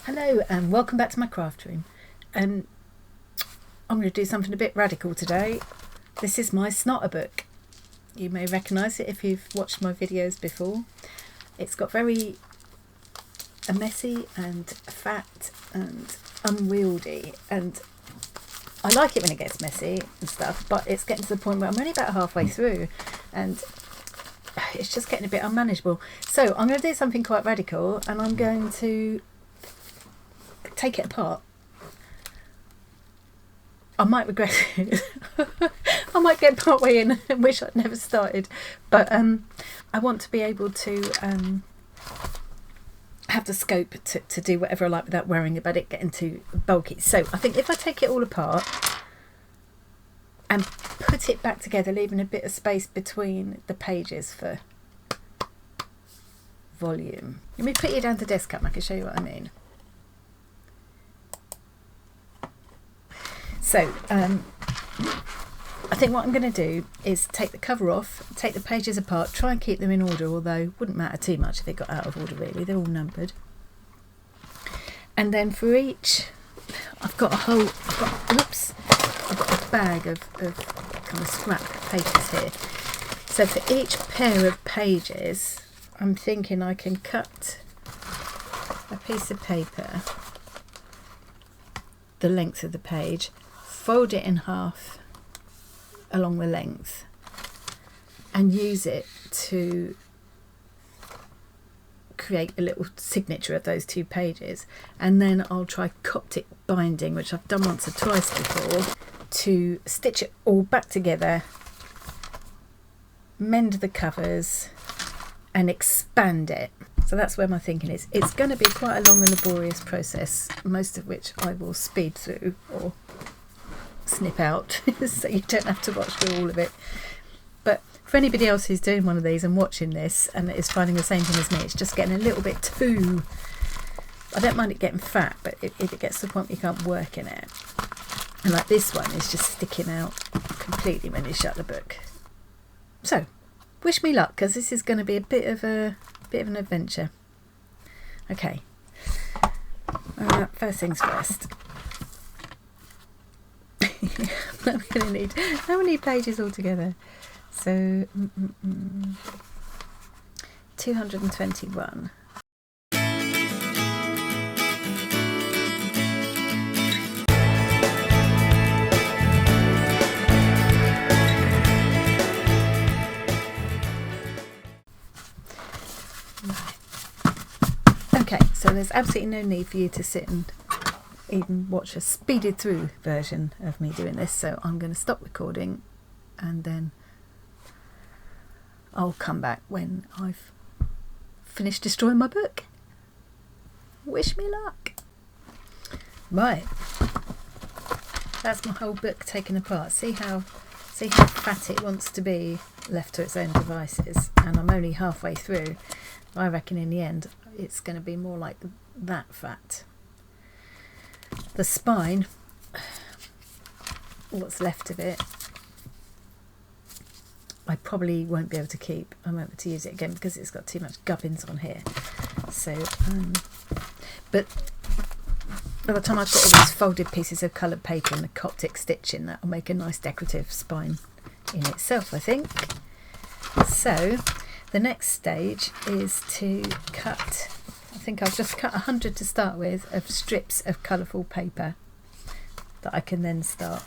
Hello and welcome back to my craft room. I'm going to do something a bit radical today. This is my Snotter book. You may recognise it if you've watched my videos before. It's got very messy and fat and unwieldy, and I like it when it gets messy and stuff, but it's getting to the point where I'm only about halfway through and it's just getting a bit unmanageable. So I'm going to do something quite radical, and I'm going to take it apart. I might regret it. I might get part way in and wish I'd never started, but I want to be able to have the scope to do whatever I like without worrying about it getting too bulky. So I think if I take it all apart and put it back together, leaving a bit of space between the pages for volume. Let me put you down to desk up and I can show you what I mean. So I think what I'm going to do is take the cover off, take the pages apart, try and keep them in order, although wouldn't matter too much if they got out of order really, they're all numbered. And then for each, I've got a bag of kind of scrap papers here. So for each pair of pages, I'm thinking I can cut a piece of paper the length of the page, fold it in half along the length and use it to create a little signature of those two pages. And then I'll try coptic binding, which I've done once or twice before, to stitch it all back together, mend the covers and expand it. So that's where my thinking is. It's going to be quite a long and laborious process, most of which I will speed through or snip out so you don't have to watch through all of it. But for anybody else who's doing one of these and watching this and is finding the same thing as me, it's just getting a little bit too... I don't mind it getting fat, but if it gets to the point where you can't work in it. And like this one is just sticking out completely when you shut the book. So, wish me luck, because this is going to be a bit of an adventure. Okay, first things first. I'm going to need, how many pages altogether? So 221. Okay, so there's absolutely no need for you to sit and even watch a speeded through version of me doing this, so I'm going to stop recording and then I'll come back when I've finished destroying my book. Wish me luck. Right, that's my whole book taken apart. See how fat it wants to be left to its own devices, and I'm only halfway through. I reckon in the end it's going to be more like that fat. The spine, what's left of it, I probably won't be able to keep. I won't be able to use it again because it's got too much gubbins on here. So, but by the time I've got all these folded pieces of coloured paper and the coptic stitching, that will make a nice decorative spine in itself, I think. So the next stage is to cut, I think I've just cut 100 to start with, of strips of colourful paper that I can then start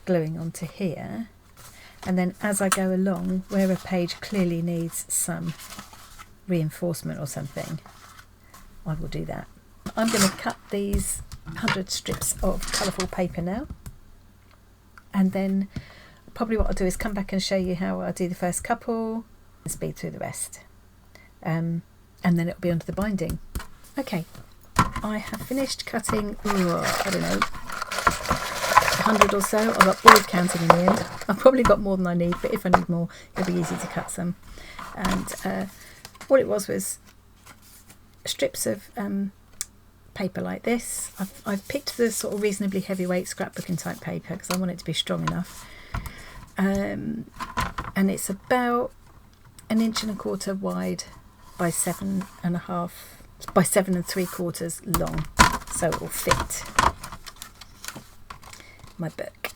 gluing onto here. And then as I go along, where a page clearly needs some reinforcement or something, I will do that. I'm going to cut these 100 strips of colourful paper now, and then probably what I'll do is come back and show you how I do the first couple and speed through the rest. And then it'll be onto the binding. Okay, I have finished cutting, I don't know, 100 or so. I got bored counting in the end. I've probably got more than I need, but if I need more, it'll be easy to cut some. And what it was strips of paper like this. I've picked the sort of reasonably heavyweight scrapbooking type paper because I want it to be strong enough. And it's about 1.25 inches wide by 7.5 by 7 3/4 long, so it will fit my book.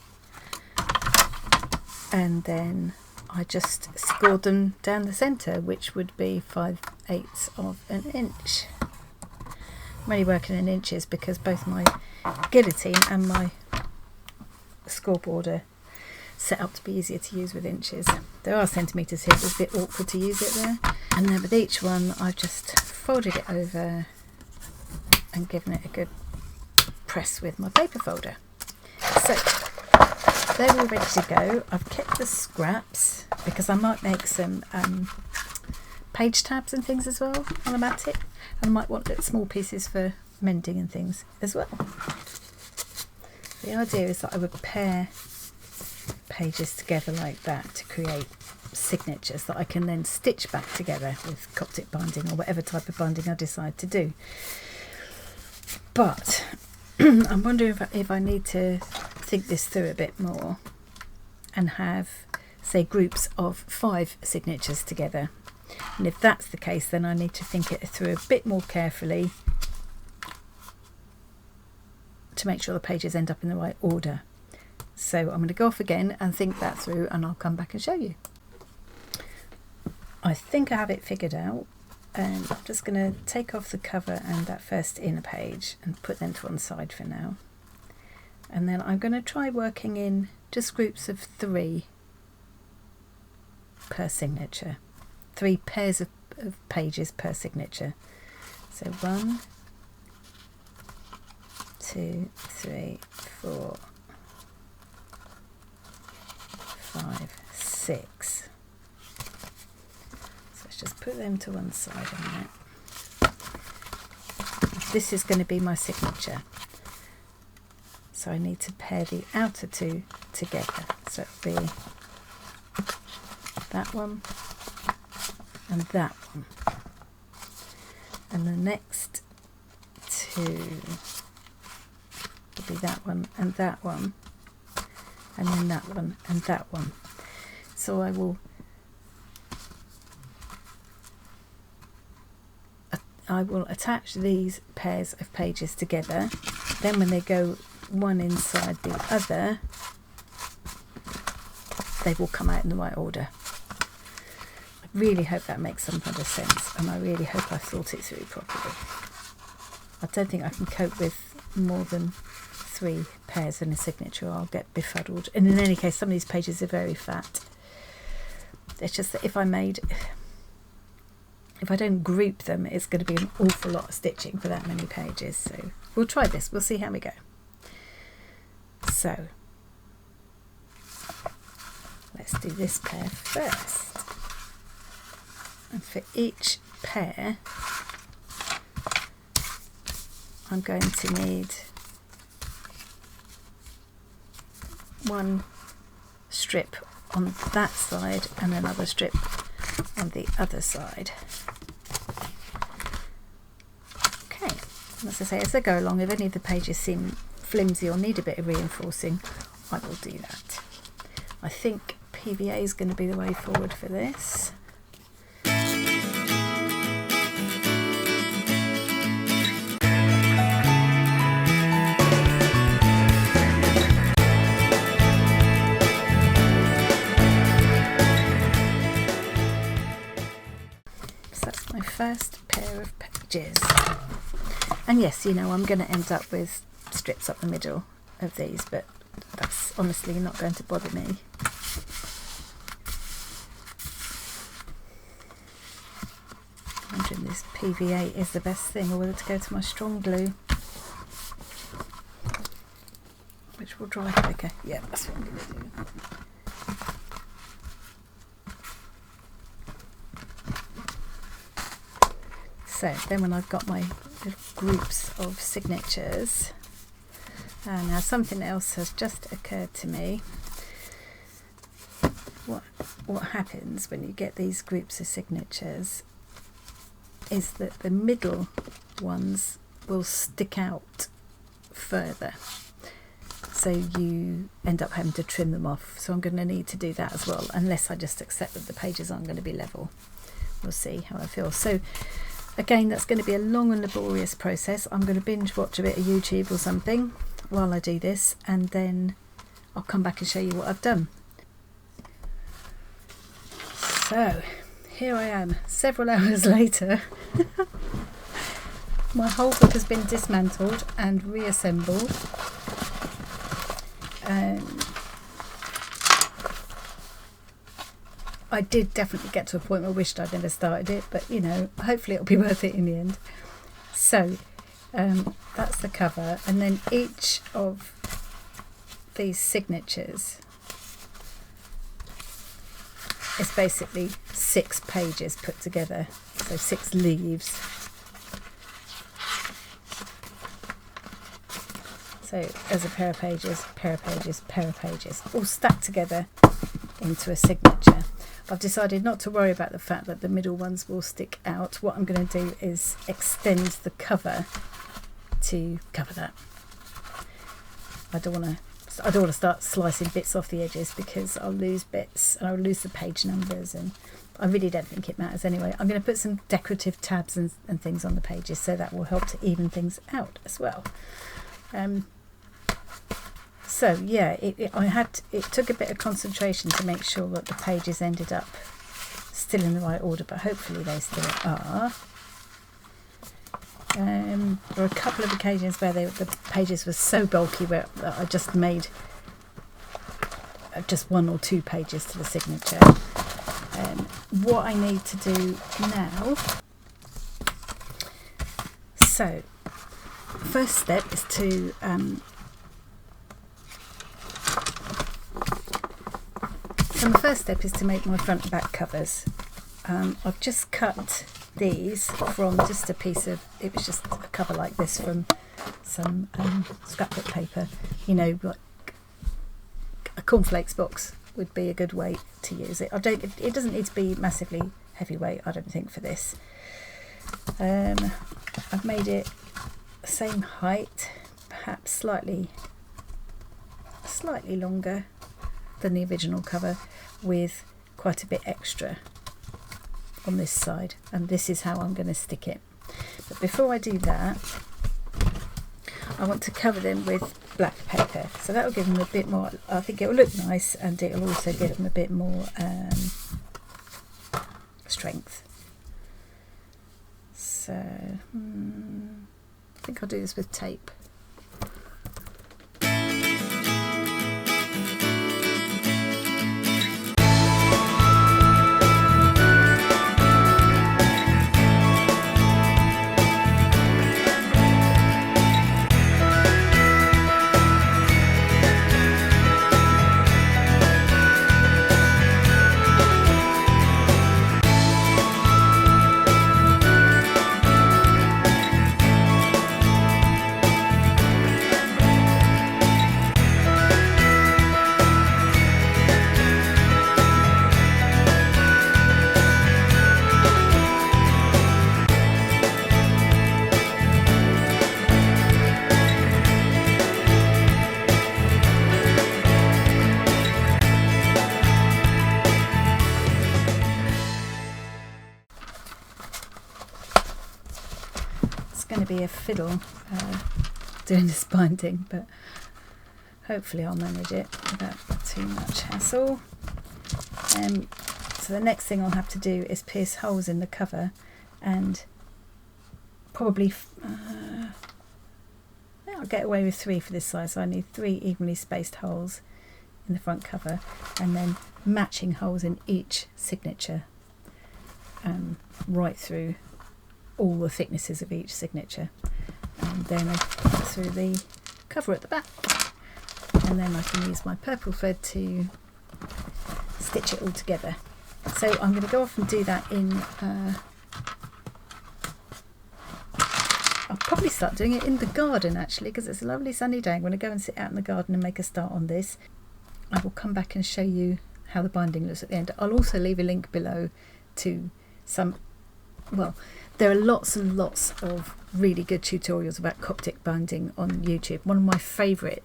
And then I just scored them down the centre, which would be 5/8 of an inch. I'm only working in inches because both my guillotine and my scoreboard are set up to be easier to use with inches. There are centimetres here, but it's a bit awkward to use it there. And then with each one, I've just folded it over and given it a good press with my paper folder. So they're all ready to go. I've kept the scraps because I might make some page tabs and things as well on the matic, and I might want little small pieces for mending and things as well. The idea is that I would pair pages together like that to create signatures that I can then stitch back together with coptic binding or whatever type of binding I decide to do. But I'm wondering if I need to think this through a bit more and have, say, groups of 5 signatures together. And if that's the case, then I need to think it through a bit more carefully to make sure the pages end up in the right order. So I'm going to go off again and think that through, and I'll come back and show you. I think I have it figured out, and I'm just going to take off the cover and that first inner page and put them to one side for now. And then I'm going to try working in just groups of 3 per signature. 3 pairs of pages per signature. So 1, 2, 3, 4, 5, 6. So let's just put them to one side a minute. This is going to be my signature. So I need to pair the outer 2 together. So it'll be that one and that one. And the next 2 will be that one and that one. And then that one and that one. So I will attach these pairs of pages together. Then when they go one inside the other, they will come out in the right order. I really hope that makes some kind of sense, and I really hope I've thought it through properly. I don't think I can cope with more than 3 pairs in a signature. I'll get befuddled, and in any case some of these pages are very fat. It's just that if I don't group them, it's going to be an awful lot of stitching for that many pages. So we'll try this, we'll see how we go. So let's do this pair first, and for each pair I'm going to need 1 strip on that side and another strip on the other side. Okay, and as I say, as I go along, if any of the pages seem flimsy or need a bit of reinforcing, I will do that. I think PVA is going to be the way forward for this. First pair of pages, and yes, you know, I'm going to end up with strips up the middle of these, but that's honestly not going to bother me. I'm wondering if this PVA is the best thing, or whether to go to my strong glue, which will dry quicker. Yeah, that's what I'm going to do. So then when I've got my little groups of signatures, now something else has just occurred to me. What happens when you get these groups of signatures is that the middle ones will stick out further, so you end up having to trim them off. So I'm going to need to do that as well, unless I just accept that the pages aren't going to be level. We'll see how I feel. So Again, that's going to be a long and laborious process. I'm going to binge watch a bit of YouTube or something while I do this, and then I'll come back and show you what I've done. So here I am, several hours later. My whole book has been dismantled and reassembled. I did definitely get to a point where I wished I'd never started it, but you know, hopefully it'll be worth it in the end. So that's the cover, and then each of these signatures is basically 6 pages put together, so 6 leaves. So there's a pair of pages, pair of pages, pair of pages, all stacked together into a signature. I've decided not to worry about the fact that the middle ones will stick out. What I'm going to do is extend the cover to cover that. I don't want to start slicing bits off the edges, because I'll lose bits and I'll lose the page numbers, and I really don't think it matters anyway. I'm going to put some decorative tabs and things on the pages, so that will help to even things out as well. So yeah, it took a bit of concentration to make sure that the pages ended up still in the right order, but hopefully they still are. There were a couple of occasions where the pages were so bulky that I just made just 1 or 2 pages to the signature. What I need to do now, so first step is to the first step is to make my front and back covers. I've just cut these from just a piece of, it was just a cover like this from some scrapbook paper. You know, like a cornflakes box would be a good way to use it. It doesn't need to be massively heavyweight, I don't think, for this. I've made it the same height, perhaps slightly longer than the original cover, with quite a bit extra on this side, and this is how I'm going to stick it. But before I do that, I want to cover them with black paper, so that will give them a bit more, I think it will look nice, and it will also give them a bit more strength. So I think I'll do this with tape. Going to be a fiddle doing this binding, but hopefully I'll manage it without too much hassle. So the next thing I'll have to do is pierce holes in the cover, and probably I'll get away with 3 for this size, so I need 3 evenly spaced holes in the front cover, and then matching holes in each signature, right through all the thicknesses of each signature, and then I put through the cover at the back, and then I can use my purple thread to stitch it all together. So I'm going to go off and do that in I'll probably start doing it in the garden, actually, because it's a lovely sunny day. I'm going to go and sit out in the garden and make a start on this. I will come back and show you how the binding looks at the end. I'll also leave a link below to some, well, there are lots and lots of really good tutorials about coptic binding on YouTube. One of my favourite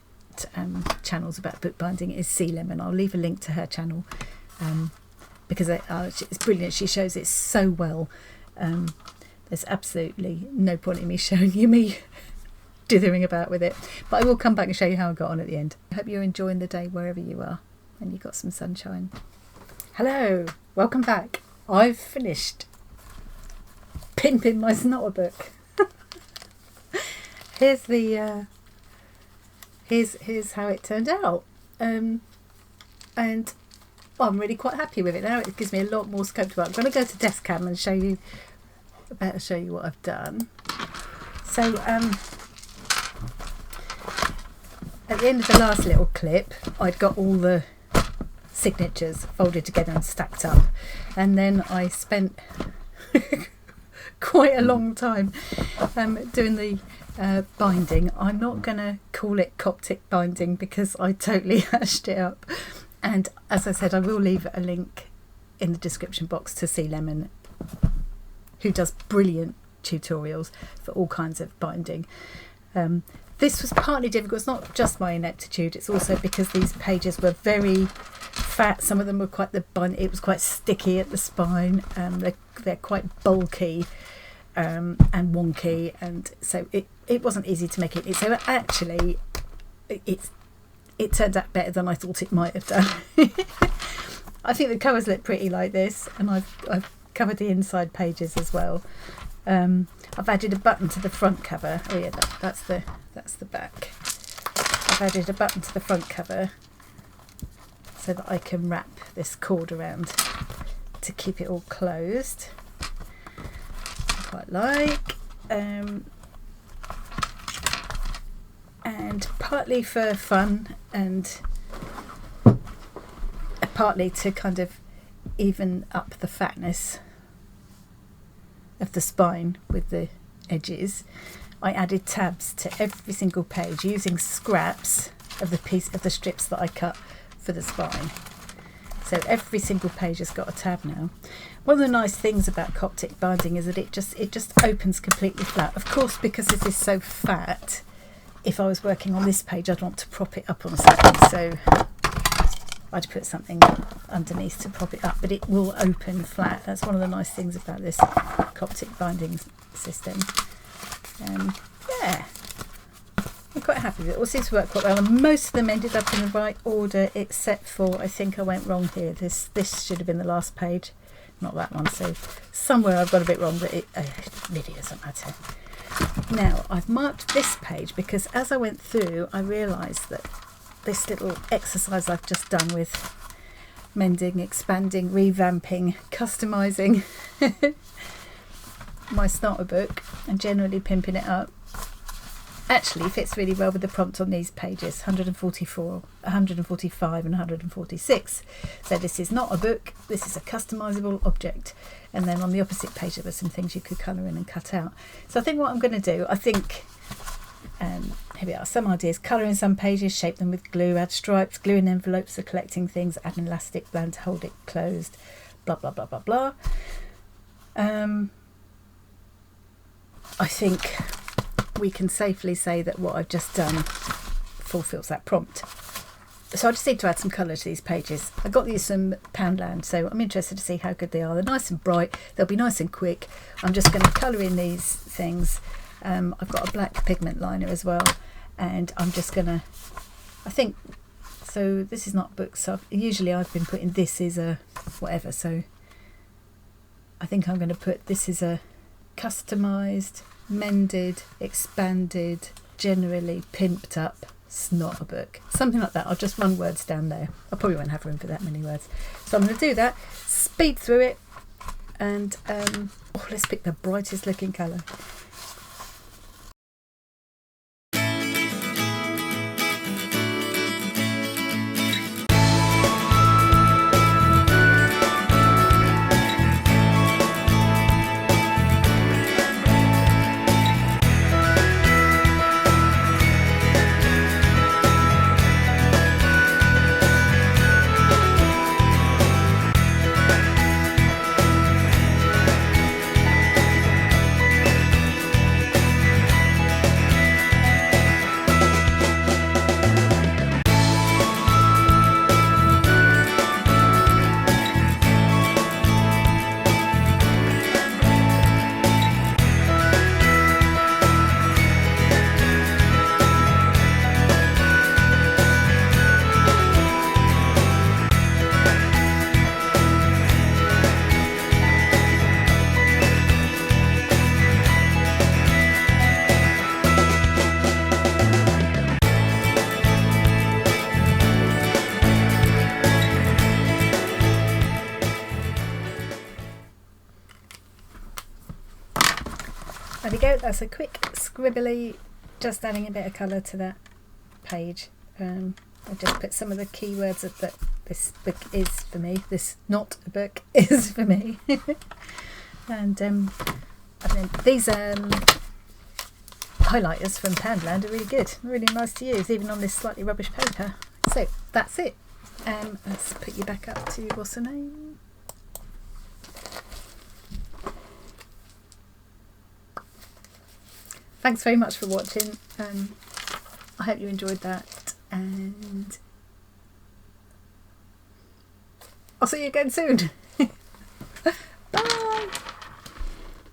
channels about book binding is Sea Lemon. I'll leave a link to her channel because it's brilliant. She shows it so well. there's absolutely no point in me showing you me dithering about with it, but I will come back and show you how I got on at the end. I hope you're enjoying the day wherever you are and you got some sunshine. Hello, welcome back. I've finished pimping my Snotter book. Here's the here's how it turned out, and I'm really quite happy with it now. It gives me a lot more scope to work. I'm going to go to desk cam and show you what I've done. So at the end of the last little clip, I'd got all the signatures folded together and stacked up, and then I spent quite a long time doing the binding. I'm not going to call it coptic binding because I totally hashed it up, and as I said, I will leave a link in the description box to C Lemon, who does brilliant tutorials for all kinds of binding. This was partly difficult. It's not just my ineptitude, it's also because these pages were very fat. Some of them were quite, it was quite sticky at the spine, they're quite bulky and wonky, and so it wasn't easy to make it. So actually it turned out better than I thought it might have done. I think the covers look pretty like this, and I've covered the inside pages as well. I've added a button to the front cover. Oh yeah, that's the back. I've added a button to the front cover so that I can wrap this cord around to keep it all closed. I quite like. And partly for fun and partly to kind of even up the fatness of the spine with the edges, I added tabs to every single page using scraps of the strips that I cut for the spine. So every single page has got a tab now. One of the nice things about coptic binding is that it just opens completely flat. Of course, because this is so fat, if I was working on this page, I'd want to prop it up on something, so I'd put something underneath to prop it up, but it will open flat. That's one of the nice things about this coptic binding system. Yeah, I'm quite happy with it. It all seems to work quite well, and most of them ended up in the right order, except for, I think I went wrong here. This should have been the last page, not that one. So somewhere I've got a bit wrong, but it really doesn't matter. Now I've marked this page because as I went through, I realised that this little exercise I've just done with mending, expanding, revamping, customising my Snotter book and generally pimping it up actually fits really well with the prompt on these pages 144, 145 and 146. So this is not a book, this is a customisable object, and then on the opposite page there were some things you could colour in and cut out. So I think what I'm going to do, here we are, some ideas: colour in some pages, shape them with glue, add stripes, glue in envelopes for collecting things, add an elastic band to hold it closed, blah blah blah blah blah. I think we can safely say that what I've just done fulfills that prompt. So I just need to add some colour to these pages. I got these from Poundland, so I'm interested to see how good they are. They're nice and bright, they'll be nice and quick. I'm just going to colour in these things. I've got a black pigment liner as well, and I'm just gonna, I think, so this is not book stuff. Usually I've been putting this is a whatever, so I think I'm going to put this is a customised, mended, expanded, generally pimped up Snotter book, something like that. I'll just run words down there. I probably won't have room for that many words, so I'm going to do that, speed through it, and let's pick the brightest looking colour. that's a quick scribbly, just adding a bit of colour to that page. I just put some of the keywords that this book is for me. This not a book is for me. And I mean, these highlighters from Poundland are really good, really nice to use, even on this slightly rubbish paper. So that's it. Let's put you back up to what's her name? Thanks very much for watching. I hope you enjoyed that, and I'll see you again soon. Bye.